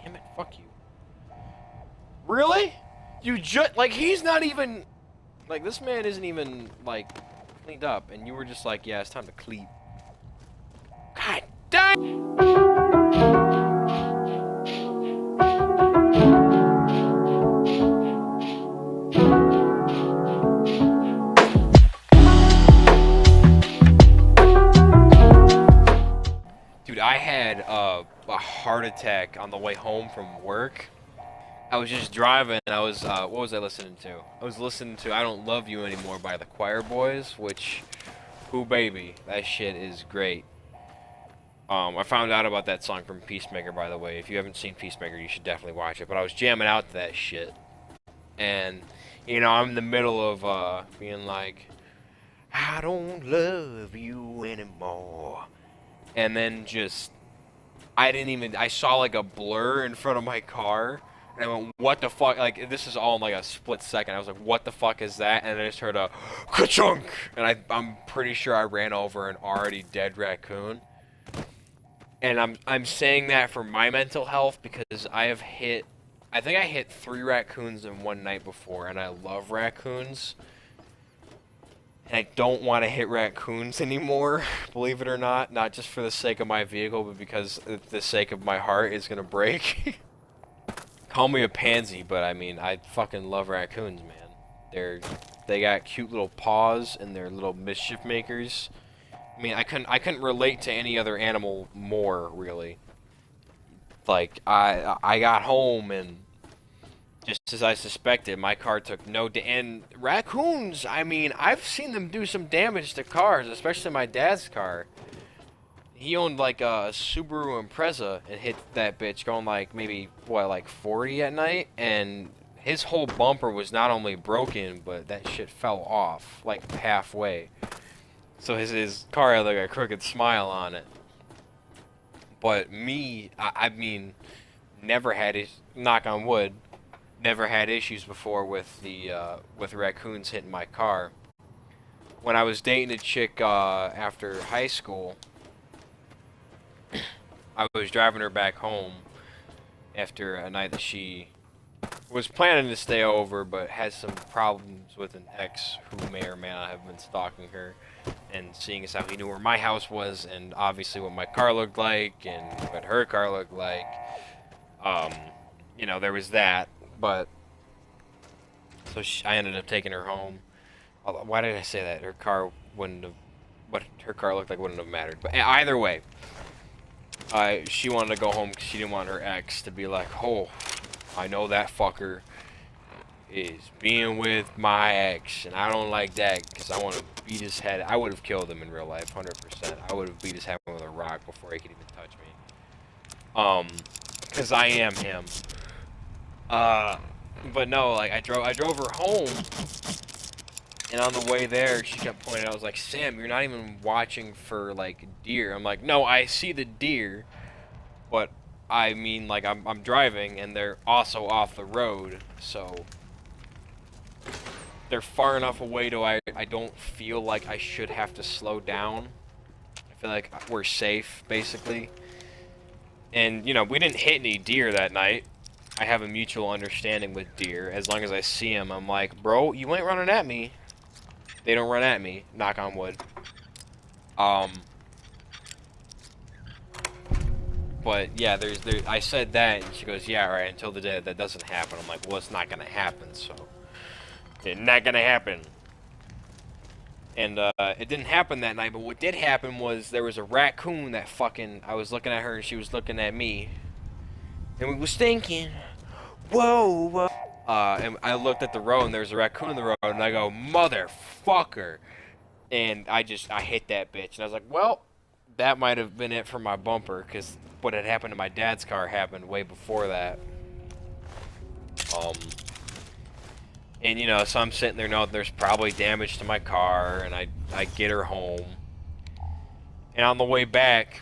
Damn it, fuck you. Really? You just, like, he's not even, like, this man isn't even, like, cleaned up, and you were just like, yeah, it's time to clean. God damn! Dude, I had a heart attack on the way home from work. I was just driving, and I was, what was I listening to? I was listening to I Don't Love You Anymore by the Choir Boys, which, who baby, that shit is great. I found out about that song from Peacemaker, by the way. If you haven't seen Peacemaker, you should definitely watch it. But I was jamming out to that shit. And, you know, I'm in the middle of, being like, I don't love you anymore. And then just, I saw like a blur in front of my car. And I went, what the fuck? Like, this is all in like a split second. I was like, what the fuck is that? And then I just heard a ka-chunk. And I'm pretty sure I ran over an already dead raccoon. And I'm saying that for my mental health because I think I hit 3 raccoons in one night before, and I love raccoons. And I don't want to hit raccoons anymore, believe it or not just for the sake of my vehicle, but because the sake of my heart is gonna break. Call me a pansy, but I mean, I fucking love raccoons, man. They got cute little paws, and they're little mischief makers. I mean, I couldn't relate to any other animal more, really. Like, I got home, and just as I suspected, my car took no and raccoons, I mean, I've seen them do some damage to cars, especially my dad's car. He owned, like, a Subaru Impreza and hit that bitch going, like, maybe, what, like 40 at night? And his whole bumper was not only broken, but that shit fell off, like, halfway. So his car had like a crooked smile on it. But me, I mean, never had it. Knock on wood, never had issues before with with raccoons hitting my car. When I was dating a chick after high school, I was driving her back home after a night that she was planning to stay over, but had some problems with an ex who may or may not have been stalking her. And seeing as how he knew where my house was, and obviously what my car looked like, and what her car looked like, um, you know, there was that. But so I ended up taking her home. Why did I say that? Her car wouldn't have. What her car looked like wouldn't have mattered. But either way, she wanted to go home because she didn't want her ex to be like, oh, I know that fucker is being with my ex, and I don't like that because I want to beat his head. I would have killed him in real life, 100%. I would have beat his head with a rock before he could even touch me. Because I am him. But no, like I drove her home, and on the way there, she kept pointing. I was like, Sam, you're not even watching for like deer. I'm like, no, I see the deer, but I mean, like I'm driving, and they're also off the road, so they're far enough away to I don't feel like I should have to slow down. I feel like we're safe, basically. And, you know, we didn't hit any deer that night. I have a mutual understanding with deer. As long as I see them, I'm like, bro, you ain't running at me. They don't run at me, knock on wood. But, yeah, I said that, and she goes, yeah, right, until the day that doesn't happen. I'm like, well, it's not gonna happen, so it's not gonna happen. And it didn't happen that night, but what did happen was there was a raccoon that fucking, I was looking at her and she was looking at me. And we was thinking, whoa, whoa. And I looked at the road and there was a raccoon in the road and I go, motherfucker. And I hit that bitch. And I was like, well, that might have been it for my bumper, because what had happened to my dad's car happened way before that. And, you know, so I'm sitting there knowing there's probably damage to my car, and I get her home. And on the way back,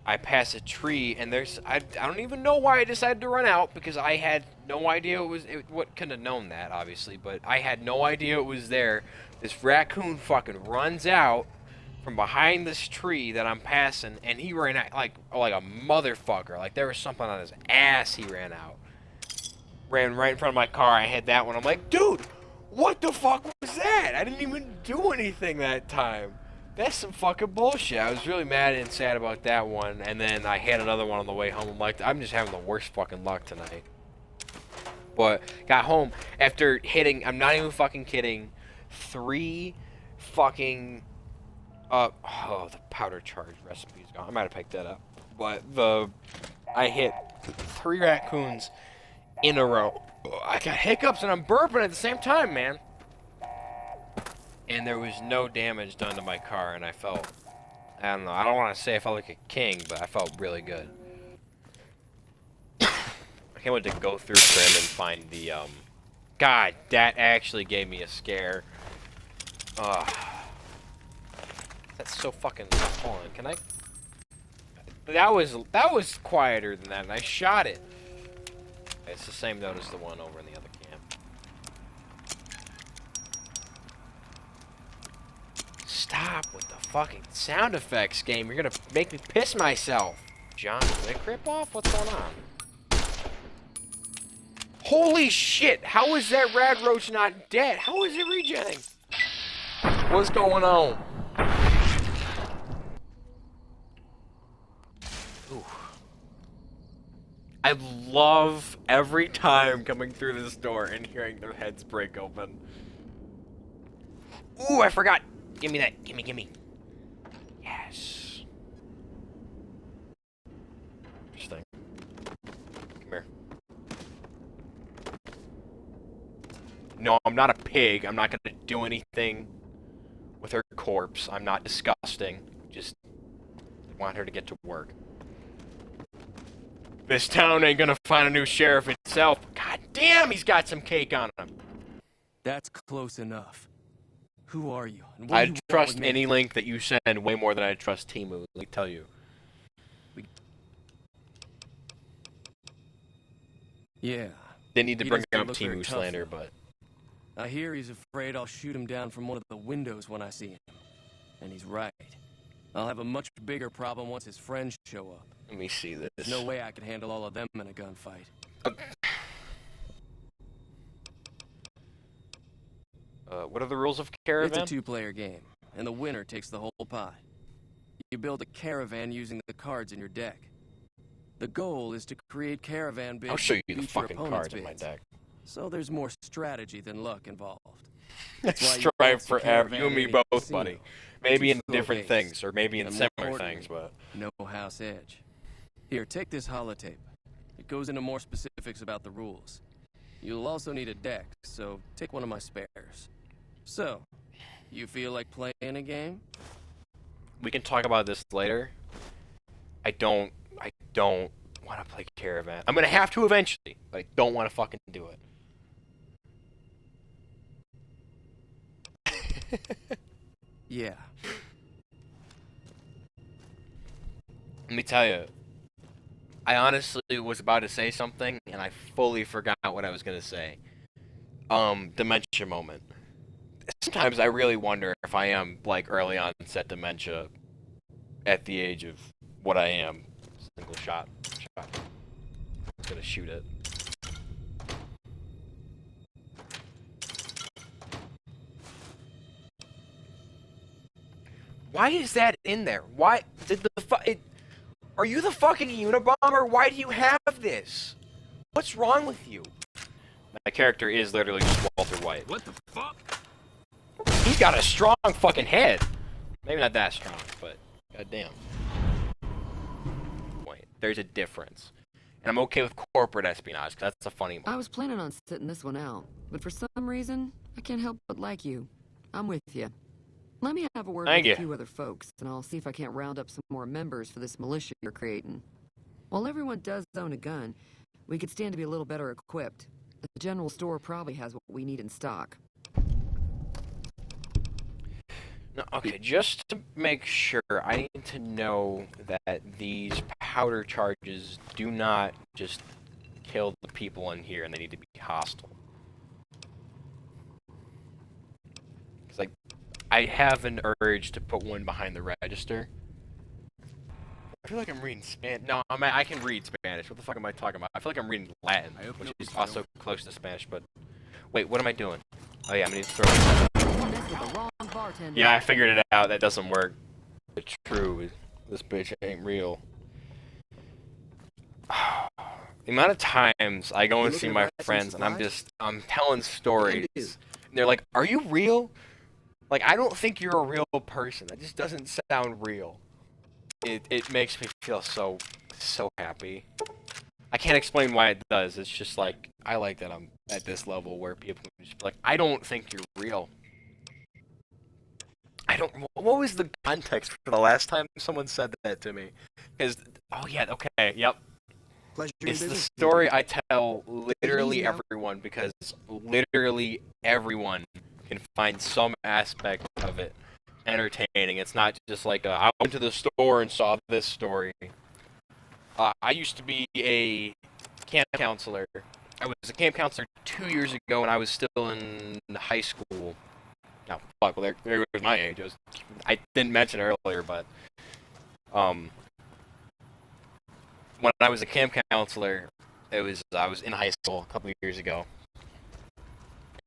I pass a tree, and I don't even know why I decided to run out, because I had no idea what couldn't have known that, obviously, but I had no idea it was there. This raccoon fucking runs out from behind this tree that I'm passing, and he ran out like a motherfucker. Like there was something on his ass. He ran out, ran right in front of my car. I had that one. I'm like, dude, what the fuck was that? I didn't even do anything that time. That's some fucking bullshit. I was really mad and sad about that one, and then I had another one on the way home. I'm like, I'm just having the worst fucking luck tonight. But got home after hitting, I'm not even fucking kidding, 3 fucking, oh, the powder charge recipe's gone. I might have picked that up. But I hit 3 raccoons in a row. I got hiccups and I'm burping at the same time, man. And there was no damage done to my car, and I felt, I don't know, I don't want to say I felt like a king, but I felt really good. I can't wait to go through Grim and find the, God, that actually gave me a scare. That's so fucking, hold on, can I? That was quieter than that, and I shot it. It's the same note as the one over in the other camp. Stop with the fucking sound effects, game. You're gonna make me piss myself. John Wick rip-off? What's going on? Holy shit! How is that rad roach not dead? How is it regenning? What's going on? Ooh. I love every time coming through this door and hearing their heads break open. Ooh, I forgot. Give me that. Gimme. Yes. Interesting. Come here. No, I'm not a pig. I'm not gonna do anything with her corpse. I'm not disgusting. Just want her to get to work. This town ain't gonna find a new sheriff itself. God damn, he's got some cake on him. That's close enough. Who are you? And I trust any link that you send way more than I trust Temu, let me tell you. Yeah. Didn't need to bring up Temu slander, but... I hear he's afraid I'll shoot him down from one of the windows when I see him. And he's right. I'll have a much bigger problem once his friends show up. Let me see this. There's no way I can handle all of them in a gunfight. What are the rules of Caravan? It's a 2-player game, and the winner takes the whole pot. You build a caravan using the cards in your deck. The goal is to create caravan bids. I'll show you the fucking cards in my deck. So there's more strategy than luck involved. Strive forever. You and me both, buddy. Maybe in different things, or maybe in similar things, but... No house edge. Here, take this holotape. It goes into more specifics about the rules. You'll also need a deck, so take one of my spares. So, you feel like playing a game? We can talk about this later. I don't want to play Caravan. I'm gonna have to eventually, but I don't want to fucking do it. Yeah. Let me tell you, I honestly was about to say something, and I fully forgot what I was gonna say. Dementia moment. Sometimes I really wonder if I am, like, early onset dementia at the age of what I am. Single shot. I'm gonna shoot it. Why is that in there? Why did are you the fucking Unabomber? Why do you have this? What's wrong with you? My character is literally just Walter White. What the fuck? He's got a strong fucking head. Maybe not that strong, but goddamn. Wait, there's a difference. And I'm okay with corporate espionage, 'cause that's a funny one. I was planning on sitting this one out, but for some reason, I can't help but like you. I'm with you. Let me have a word with a few other folks, and I'll see if I can't round up some more members for this militia you're creating. While everyone does own a gun, we could stand to be a little better equipped. The general store probably has what we need in stock. No, okay, just to make sure, I need to know that these powder charges do not just kill the people in here and they need to be hostile. Because, like, I have an urge to put one behind the register. I feel like I'm reading Spanish. No, I can read Spanish. What the fuck am I talking about? I feel like I'm reading Latin, which is also close to Spanish, but... Wait, what am I doing? Oh yeah, I'm gonna throw it. Yeah, I figured it out. That doesn't work. It's true. This bitch ain't real. The amount of times I go and see my friends and I'm telling stories, and they're like, "Are you real?" Like, I don't think you're a real person. That just doesn't sound real. It makes me feel so happy. I can't explain why it does. It's just like, I like that I'm at this level where people can just be like, I don't think you're real. What was the context for the last time someone said that to me? Because, oh yeah, okay, yep. It's the story I tell literally everyone, because literally everyone can find some aspect of it entertaining. It's not just like, I went to the store and saw this story. I used to be a camp counselor. I was a camp counselor 2 years ago when I was still in high school. No, fuck, well, there was my age. I didn't mention earlier, but when I was a camp counselor, I was in high school a couple of years ago,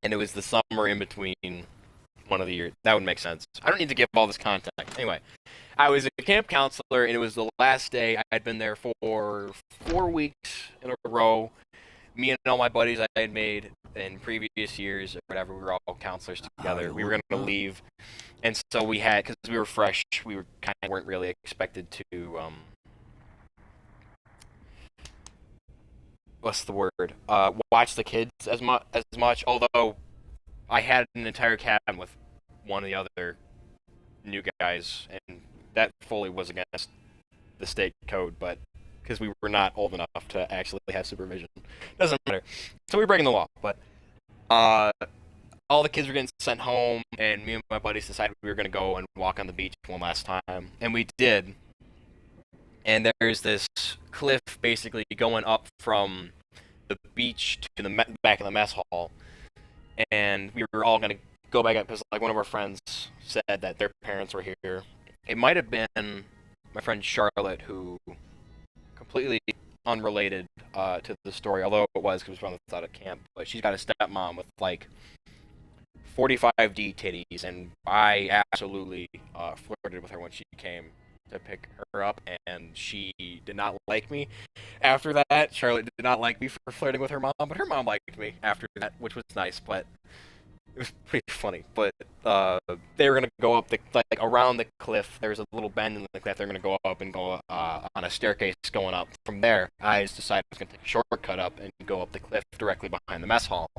and it was the summer in between one of the years. That would make sense. I don't need to give all this context. Anyway, I was a camp counselor, and it was the last day. I had been there for 4 weeks in a row. Me and all my buddies I had made in previous years, or whatever, we were all counselors together. We were going to leave, and so we had, because we were fresh, we were kind of weren't really expected to, what's the word? Watch the kids as much. Although I had an entire cabin with one of the other new guys, and that fully was against the state code, but because we were not old enough to actually have supervision, doesn't matter. So we were breaking the law, but all the kids were getting sent home, and me and my buddies decided we were going to go and walk on the beach one last time, and we did. And there's this cliff basically going up from the beach to the back of the mess hall, and we were all going to go back up because, like, one of our friends said that their parents were here. It might have been my friend Charlotte, who, completely unrelated to the story, although it was because we found this out at camp, but she's got a stepmom with like 45D titties, and I absolutely flirted with her when she came to pick her up, and she did not like me after that. Charlotte did not like me for flirting with her mom, but her mom liked me after that, which was nice, but it was pretty funny. But they were going to go up around the cliff. There's a little bend in the cliff. They're going to go up and go on a staircase going up. From there, I just decided I was going to take a shortcut up and go up the cliff directly behind the mess hall.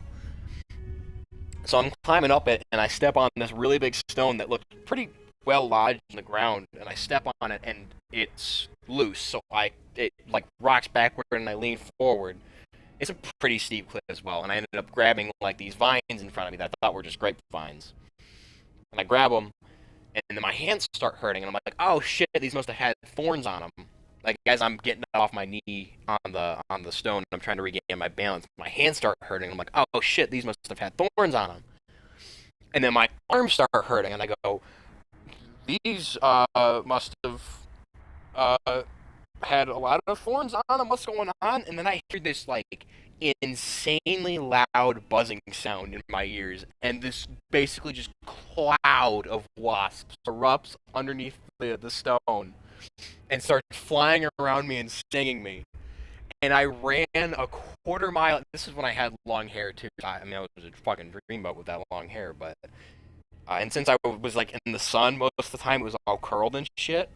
So I'm climbing up it, and I step on this really big stone that looked pretty well lodged in the ground, and I step on it, and it's loose, so it like rocks backward, and I lean forward. It's a pretty steep cliff as well, and I ended up grabbing like these vines in front of me that I thought were just grapevines. And I grab them, and then my hands start hurting, and I'm like, oh shit, these must have had thorns on them. Like, as I'm getting off my knee on the stone, and I'm trying to regain my balance, my hands start hurting. I'm like, oh shit, these must have had thorns on them. And then my arms start hurting, and I go, these must have had a lot of thorns on them. What's going on? And then I hear this like insanely loud buzzing sound in my ears, and this basically just cloud of wasps erupts underneath the stone and starts flying around me and stinging me. And I ran a quarter mile. This is when I had long hair too. I mean, I was a fucking dreamboat with that long hair, but and since I was like in the sun most of the time, it was all curled and shit.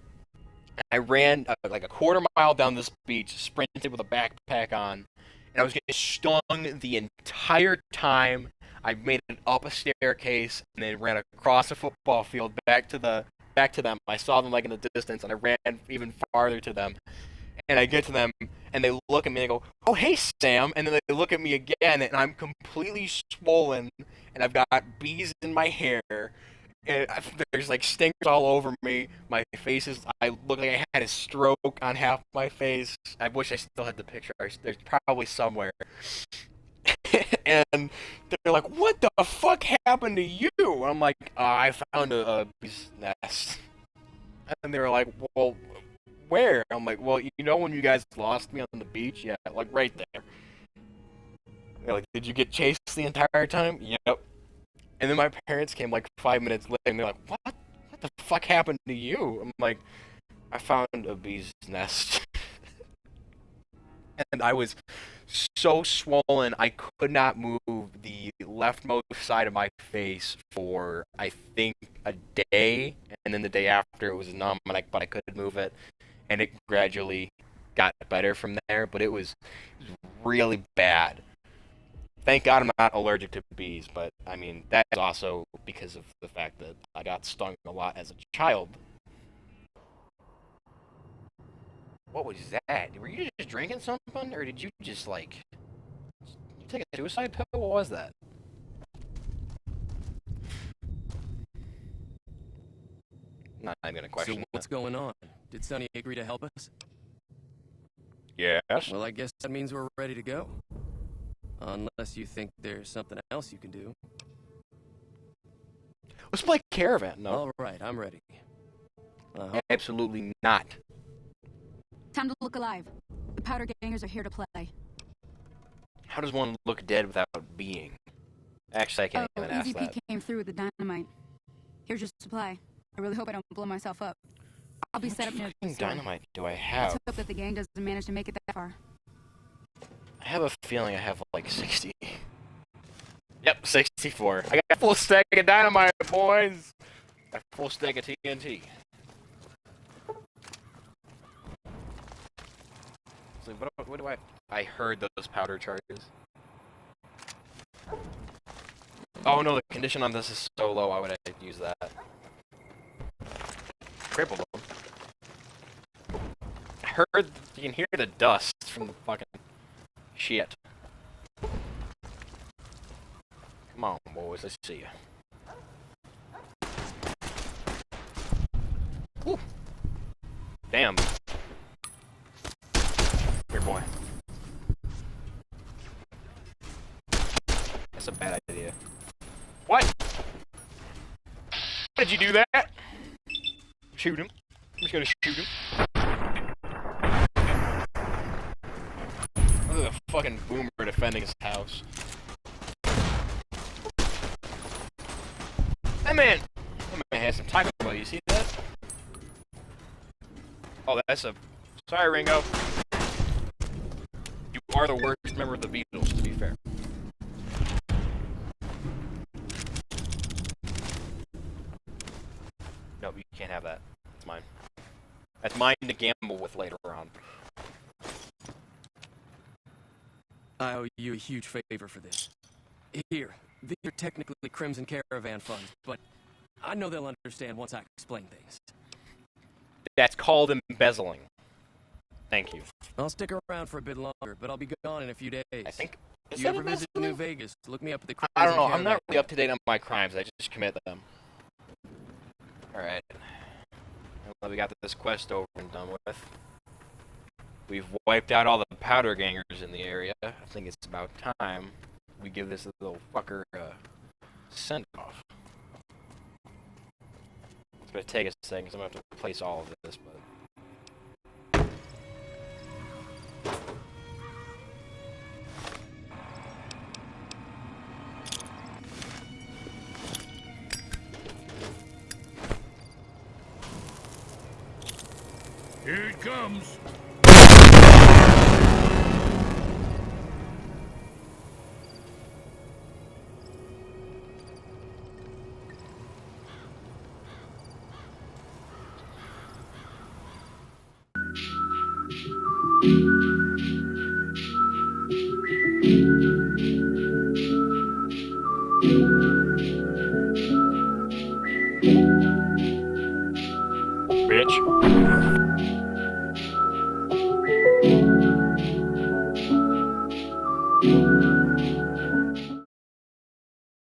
I ran like a quarter mile down this beach, sprinted with a backpack on, and I was getting stung the entire time. I made it up a staircase and then ran across a football field back to them. I saw them like in the distance, and I ran even farther to them. And I get to them, and they look at me and they go, "Oh, hey, Sam." And then they look at me again, and I'm completely swollen, and I've got bees in my hair. And there's like stingers all over me. My face I look like I had a stroke on half my face. I wish I still had the picture. There's probably somewhere. And they're like, "What the fuck happened to you?" I'm like, "I found a bee's nest." And they were like, "Well, where?" I'm like, "Well, you know when you guys lost me on the beach? Yeah, like right there." They're like, "Did you get chased the entire time?" Yep. And then my parents came like 5 minutes later, and they're like, "What? What the fuck happened to you?" I'm like, "I found a bee's nest." And I was so swollen I could not move the leftmost side of my face for I think a day, and then the day after it was numb, but I could move it, and it gradually got better from there. But it was really bad. Thank God I'm not allergic to bees, but I mean that's also because of the fact that I got stung a lot as a child. What was that? Were you just drinking something, or did you just like take a suicide pill? What was that? Not even gonna question. So what's going on? Did Sonny agree to help us? Yes. Well, I guess that means we're ready to go. Unless you think there's something else you can do. Let's play Caravan. No. All right, I'm ready. Absolutely not. Time to look alive. The powder gangers are here to play. How does one look dead without being? Actually, I can't even ask EVP that. came through with the dynamite. Here's your supply. I really hope I don't blow myself up. I'll be set up near the store. Dynamite do I Let's have? hope that the gang doesn't manage to make it that far. I have a feeling I have like 60. Yep, 64. I got a full stack of dynamite, boys. A full stack of TNT. So what do I heard those powder charges. Oh no, the condition on this is so low, why would I use that? Crippled them. I heard, you can hear the dust from the fucking shit. Come on, boys, let's see ya. Woo. Damn. Here, boy. That's a bad idea. What? Why did you do that? Shoot him. I'm just gonna shoot him. Look at the fucking boomer defending his house. That man has some type of, you see that? Oh, that's a... Sorry, Ringo. You are the worst member of the Beatles, to be fair. No, you can't have that. It's mine. That's mine to gamble with later on. I owe you a huge favor for this. Here, these are technically Crimson Caravan funds, but I know they'll understand once I explain things. That's called embezzling. Thank you. I'll stick around for a bit longer, but I'll be gone in a few days. I think... If you ever visit New Vegas, look me up at the Crimson I don't know. I'm Caravan. not really up to date on my crimes. I just commit them. Alright. Well, we got this quest over and done with. We've wiped out all the powder gangers in the area. I think it's about time we give this little fucker a send-off. It's gonna take a second, because I'm gonna have to replace all of this, but... Here it comes.